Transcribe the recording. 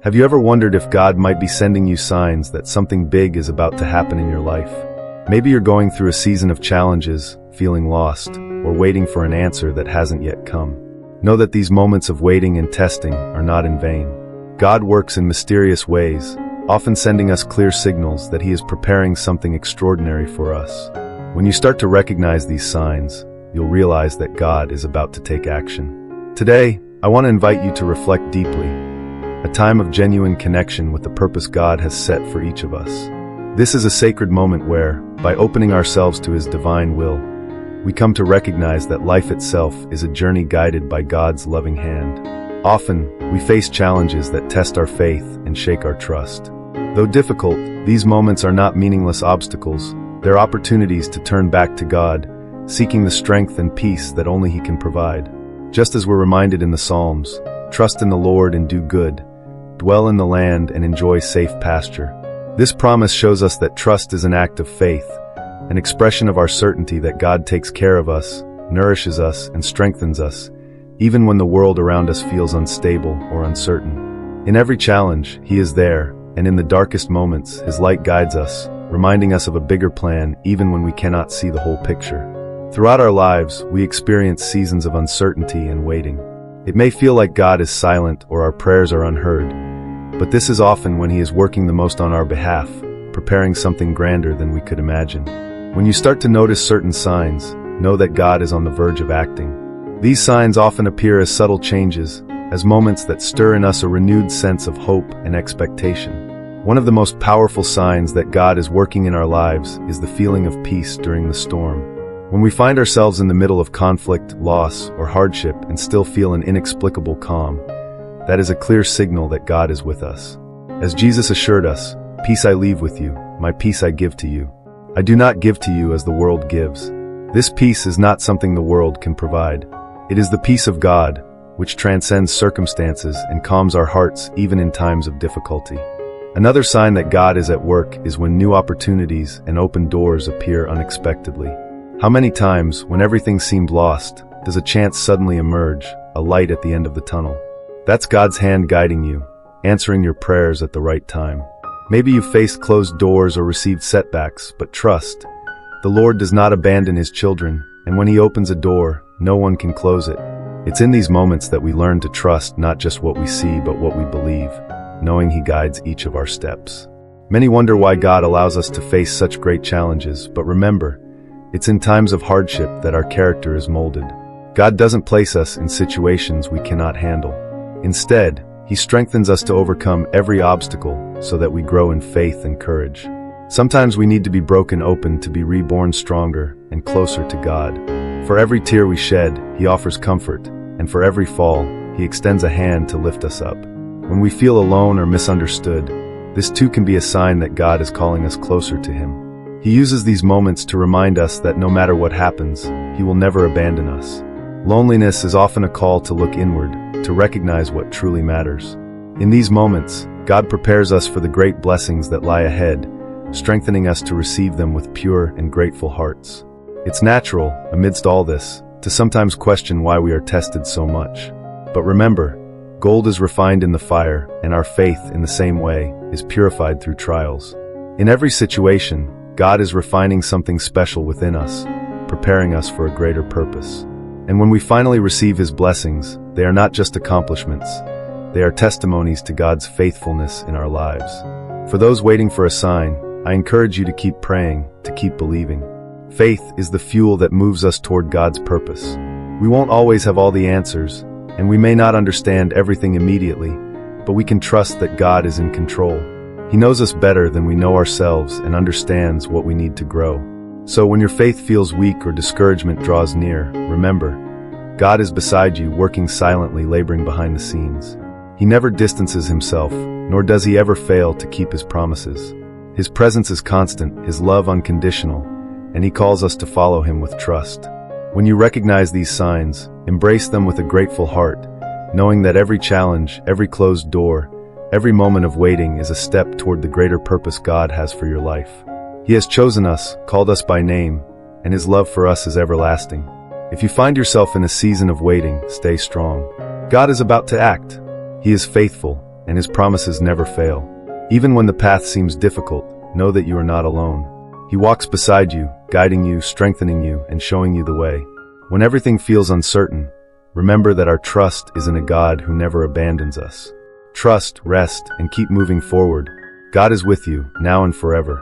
Have you ever wondered if God might be sending you signs that something big is about to happen in your life? Maybe you're going through a season of challenges, feeling lost, or waiting for an answer that hasn't yet come. Know that these moments of waiting and testing are not in vain. God works in mysterious ways, often sending us clear signals that He is preparing something extraordinary for us. When you start to recognize these signs, you'll realize that God is about to take action. Today, I want to invite you to reflect deeply, a time of genuine connection with the purpose God has set for each of us. This is a sacred moment where, by opening ourselves to His divine will, we come to recognize that life itself is a journey guided by God's loving hand. Often, we face challenges that test our faith and shake our trust. Though difficult, these moments are not meaningless obstacles. They're opportunities to turn back to God, seeking the strength and peace that only He can provide. Just as we're reminded in the Psalms, trust in the Lord and do good, dwell in the land and enjoy safe pasture. This promise shows us that trust is an act of faith, an expression of our certainty that God takes care of us, nourishes us, and strengthens us, even when the world around us feels unstable or uncertain. In every challenge, He is there, and in the darkest moments, His light guides us, reminding us of a bigger plan even when we cannot see the whole picture. Throughout our lives, we experience seasons of uncertainty and waiting. It may feel like God is silent or our prayers are unheard, but this is often when He is working the most on our behalf, preparing something grander than we could imagine. When you start to notice certain signs, know that God is on the verge of acting. These signs often appear as subtle changes, as moments that stir in us a renewed sense of hope and expectation. One of the most powerful signs that God is working in our lives is the feeling of peace during the storm. When we find ourselves in the middle of conflict, loss, or hardship and still feel an inexplicable calm, that is a clear signal that God is with us. As Jesus assured us, "Peace I leave with you, my peace I give to you. I do not give to you as the world gives." This peace is not something the world can provide. It is the peace of God, which transcends circumstances and calms our hearts even in times of difficulty. Another sign that God is at work is when new opportunities and open doors appear unexpectedly. How many times, when everything seemed lost, does a chance suddenly emerge, a light at the end of the tunnel? That's God's hand guiding you, answering your prayers at the right time. Maybe you've faced closed doors or received setbacks, but trust. The Lord does not abandon His children, and when He opens a door, no one can close it. It's in these moments that we learn to trust not just what we see but what we believe, knowing He guides each of our steps. Many wonder why God allows us to face such great challenges, but remember, it's in times of hardship that our character is molded. God doesn't place us in situations we cannot handle. Instead, He strengthens us to overcome every obstacle so that we grow in faith and courage. Sometimes we need to be broken open to be reborn stronger and closer to God. For every tear we shed, He offers comfort, and for every fall, He extends a hand to lift us up. When we feel alone or misunderstood, this too can be a sign that God is calling us closer to Him. He uses these moments to remind us that no matter what happens, He will never abandon us. Loneliness is often a call to look inward, to recognize what truly matters. In these moments, God prepares us for the great blessings that lie ahead, strengthening us to receive them with pure and grateful hearts. It's natural, amidst all this, to sometimes question why we are tested so much. But remember, gold is refined in the fire, and our faith, in the same way, is purified through trials. In every situation, God is refining something special within us, preparing us for a greater purpose. And when we finally receive His blessings, they are not just accomplishments. They are testimonies to God's faithfulness in our lives. For those waiting for a sign, I encourage you to keep praying, to keep believing. Faith is the fuel that moves us toward God's purpose. We won't always have all the answers, and we may not understand everything immediately, but we can trust that God is in control. He knows us better than we know ourselves and understands what we need to grow. So when your faith feels weak or discouragement draws near, remember, God is beside you, working silently, laboring behind the scenes. He never distances Himself, nor does He ever fail to keep His promises. His presence is constant, His love unconditional, and He calls us to follow Him with trust. When you recognize these signs, embrace them with a grateful heart, knowing that every challenge, every closed door, every moment of waiting is a step toward the greater purpose God has for your life. He has chosen us, called us by name, and His love for us is everlasting. If you find yourself in a season of waiting, stay strong. God is about to act. He is faithful, and His promises never fail. Even when the path seems difficult, know that you are not alone. He walks beside you, guiding you, strengthening you, and showing you the way. When everything feels uncertain, remember that our trust is in a God who never abandons us. Trust, rest, and keep moving forward. God is with you, now and forever.